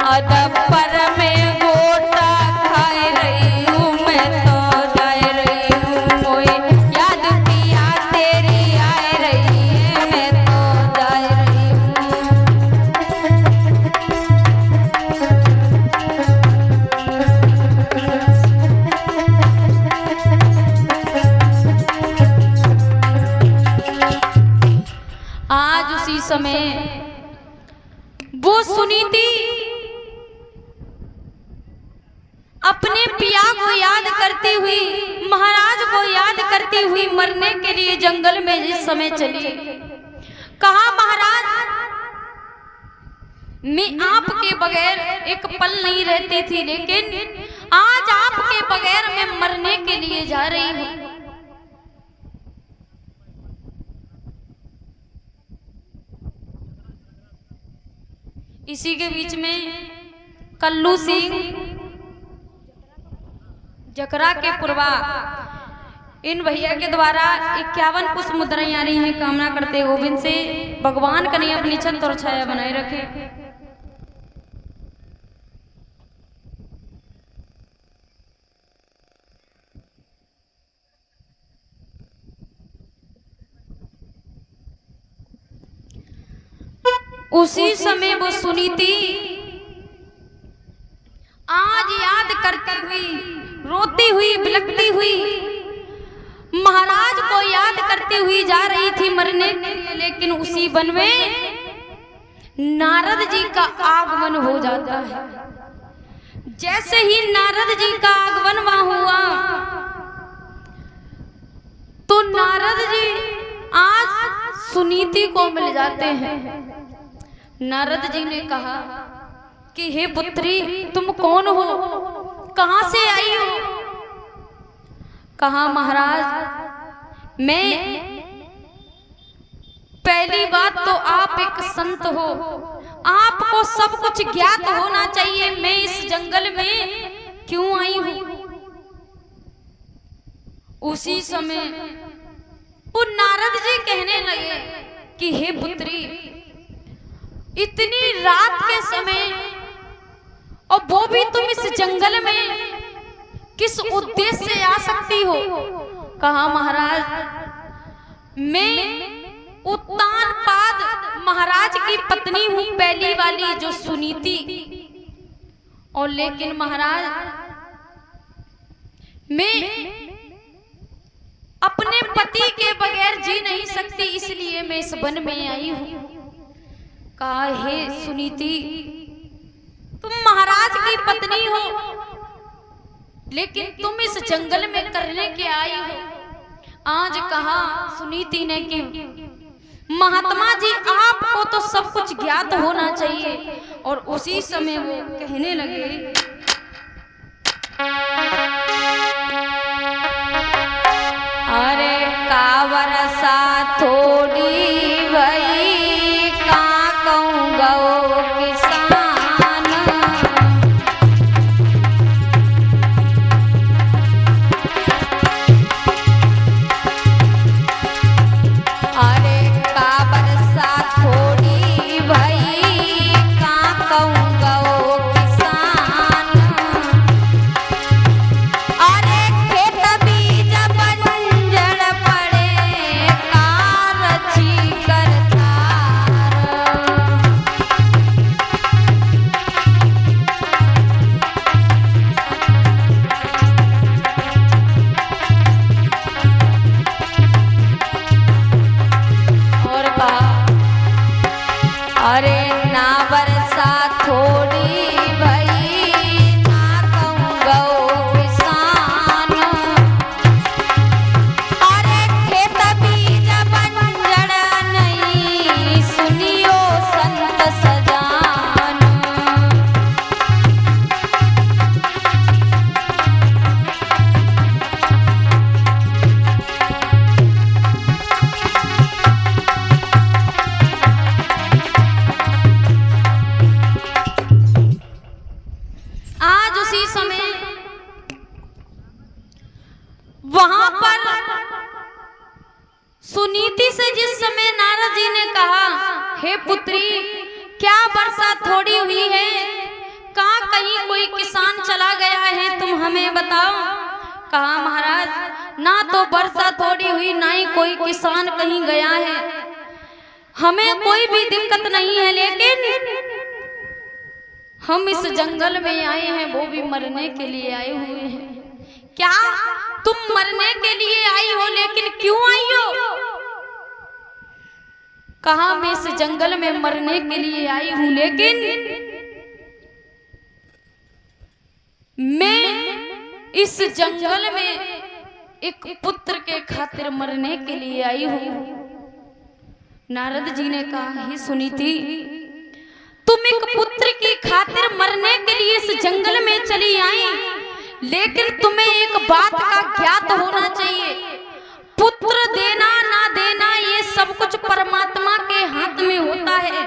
अदब पर में गोटा खाए रही हूँ मैं तो जाए रही हूँ मोए याद पिया तेरी आए रही है मैं तो जाए रही हूँ। आज उसी समय वो सुनीति अपने पिया को याद करती हुई, महाराज को याद करती हुई मरने के लिए जंगल में जिस समय चली, कहा महाराज मैं आपके बगैर एक पल नहीं रहती थी, लेकिन आज आपके बगैर मैं मरने के लिए जा रही हूं। इसी के बीच में कल्लू सिंह जकरा के पूर्वा इन भैया के द्वारा 51 पुष्प मुद्राएं आ रही हैं। कामना करते गोविंद से भगवान कन्हैया अपनी छत और छाया बनाए रखे। उसी समय वो सुनीति आज याद करती हुई, रोती हुई, बिलखती हुई महाराज को याद करती हुई जा रही थी मरने के लिए, लेकिन उसी वन में नारद जी का आगमन हो जाता है। जैसे ही नारद जी का आगमन वहां हुआ तो नारद जी आज सुनीति को मिल जाते हैं। नारद जी ने कहा कि हे पुत्री तुम कौन हो, कहां से आई हो? कहा महाराज मैं, पहली बात तो आप एक संत हो, आपको सब कुछ ज्ञात होना चाहिए, मैं इस जंगल में क्यों आई हूं। उसी समय वो नारद जी कहने लगे कि हे पुत्री इतनी रात के समय और वो भी तुम इस जंगल में किस उद्देश्य से आ सकती हो? कहा महाराज मैं उत्तानपाद महाराज की पत्नी हूं, पहली वाली जो सुनीति, और लेकिन महाराज मैं अपने पति के बगैर जी नहीं सकती, इसलिए मैं इस वन में आई हूं। कहा हे सुनीति तुम महाराज की पत्नी हो, लेकिन तुम इस जंगल में करने के आई हो। आज कहा सुनीति ने कि महात्मा जी आपको तो सब कुछ ज्ञात होना चाहिए। और उसी समय वो कहने लगे अरे कावर सा थोड़ी भई का कहूँ गौ किसान, अरे कावर सा थोड़ी भई का कहूँ गौ किसान, अरे खेत बीज बंजर पड़े कारछी करतार, और कहा अरे ना बरसा थोड़ी भई ना कहूँ गौ किसान, अरे खेत बीज बंजर नहीं सुनियो संत सजान, आज उसी समय वहां पर सुनीति से जिस समय नारद जी ने कहा हे पुत्री क्या वर्षा थोड़ी हुई हमें बताओ। कहा महाराज ना तो वर्षा थोड़ी हुई, ना ही कोई किसान कहीं गया है, हमें कोई भी दिक्कत नहीं है, लेकिन हम इस जंगल में आए हैं वो भी मरने के लिए आए हुए हैं। क्या तुम मरने के लिए आई हो, लेकिन क्यों आई हो? कहा मैं इस जंगल में मरने के लिए आई हूं, लेकिन मैं इस जंगल में एक पुत्र के खातिर मरने के लिए आई हूं। नारद जी ने कहा ही सुनी थी, तुम एक पुत्र की खातिर मरने के लिए इस जंगल में चली आई, लेकिन तुम्हें एक बात का ज्ञात होना चाहिए, पुत्र देना ना देना ये सब कुछ परमात्मा के हाथ में होता है।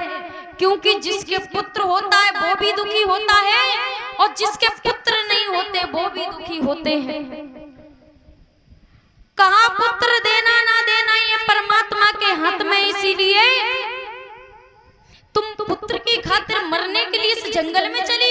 क्योंकि जिसके पुत्र होता है वो भी दुखी होता है, और जिसके पुत्र नहीं होते वो भी दुखी होते हैं। कहा पुत्र देना ना देना ये परमात्मा के हाथ में, इसीलिए तुम पुत्र की खातिर मरने के लिए इस जंगल में चली